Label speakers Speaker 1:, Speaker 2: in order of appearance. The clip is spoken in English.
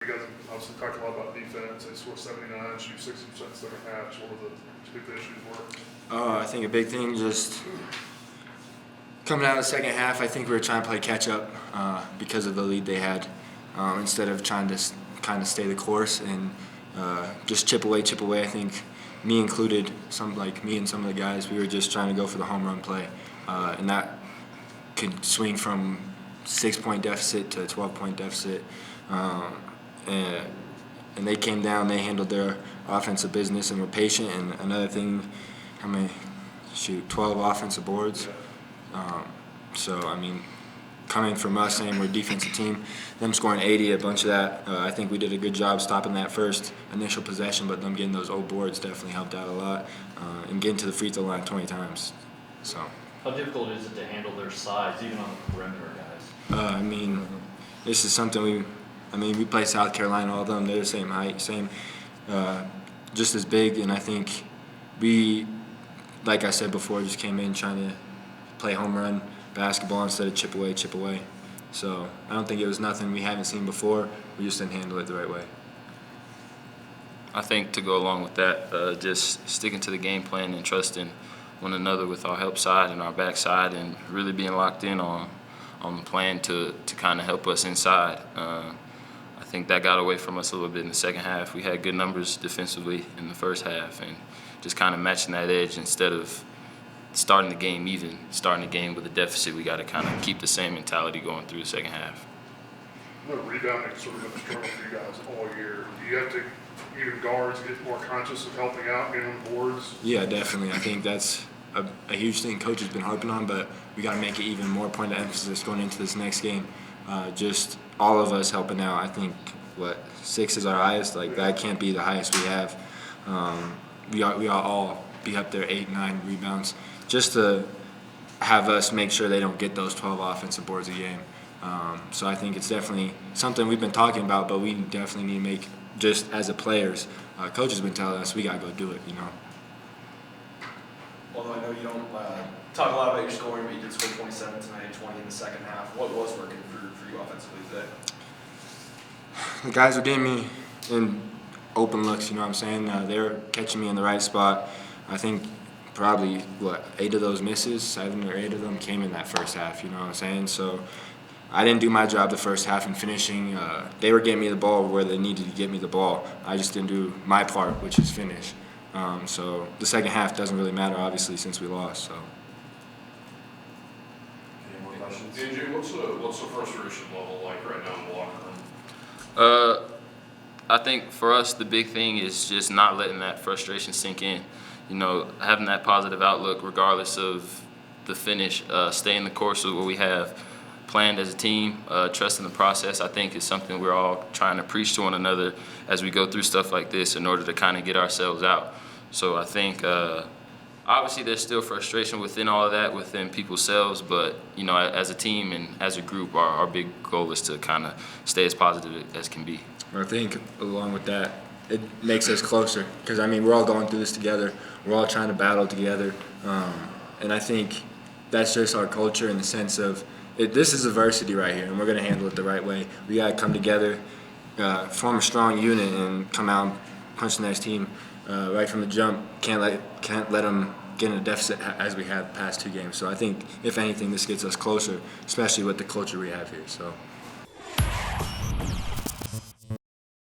Speaker 1: you guys obviously talked a lot about defense. They scored 79, shoot 60% second half. So what were the issues were?
Speaker 2: I think a big thing just coming out of the second half, I think we were trying to play catch up because of the lead they had instead of trying to kind of stay the course and just chip away. I think me included, me and some of the guys, we were just trying to go for the home run play, and that could swing from 6-point deficit to a 12-point deficit. And they came down, they handled their offensive business and were patient. And another thing, 12 offensive boards. So, coming from us saying we're a defensive team, them scoring 80, a bunch of that, I think we did a good job stopping that first initial possession, but them getting those old boards definitely helped out a lot, and getting to the free throw line 20 times. So.
Speaker 3: How difficult is it to handle their size, even on the perimeter guys?
Speaker 2: This is something we play South Carolina, all of them, they're the same height, just as big, and I think we, like I said before, just came in trying to play home run basketball instead of chip away. So I don't think it was nothing we haven't seen before. We just didn't handle it the right way.
Speaker 4: I think to go along with that, just sticking to the game plan and trusting one another with our help side and our back side, and really being locked in on the plan to kind of help us inside. I think that got away from us a little bit in the second half. We had good numbers defensively in the first half, and just kind of matching that edge instead of starting the game with a deficit. We got to kind of keep the same mentality going through the second half.
Speaker 1: The rebounding sort of been a struggle for you guys all year. Do you have to, even guards, get more conscious of helping out, getting on boards?
Speaker 2: Yeah, definitely. I think that's a huge thing Coach has been harping on, but we got to make it even more point of emphasis going into this next game. Just all of us helping out. I think 6 is our highest. That can't be the highest we have. We all be up there 8, 9 rebounds, just to have us make sure they don't get those 12 offensive boards a game. So I think it's definitely something we've been talking about, but we definitely need to make, just as a players, Coach has been telling us we got to go do it,
Speaker 5: Although I know you don't talk a lot about your scoring, but you did score 27 tonight and 20 in the second half. What was working for you offensively today?
Speaker 2: The guys were getting me in open looks, they were catching me in the right spot. I think probably, 8 of those misses, 7 or 8 of them came in that first half, So I didn't do my job the first half in finishing. They were getting me the ball where they needed to get me the ball. I just didn't do my part, which is finish. So the second half doesn't really matter, obviously, since we lost. So.
Speaker 5: Any more questions?
Speaker 6: AJ, what's the frustration level like right now in the locker room?
Speaker 4: I think for us, the big thing is just not letting that frustration sink in. Having that positive outlook regardless of the finish, staying the course of what we have planned as a team, trusting the process, I think is something we're all trying to preach to one another as we go through stuff like this in order to kind of get ourselves out. So I think obviously there's still frustration within all of that, within people's selves, but as a team and as a group, our big goal is to kind of stay as positive as can be.
Speaker 2: I think along with that, it makes us closer because, we're all going through this together. We're all trying to battle together. And I think that's just our culture in the sense of this is adversity right here, and we're going to handle it the right way. We got to come together, form a strong unit, and come out and punch the next team right from the jump. Can't let them get in a deficit as we have the past 2 games. So I think, if anything, this gets us closer, especially with the culture we have here. So.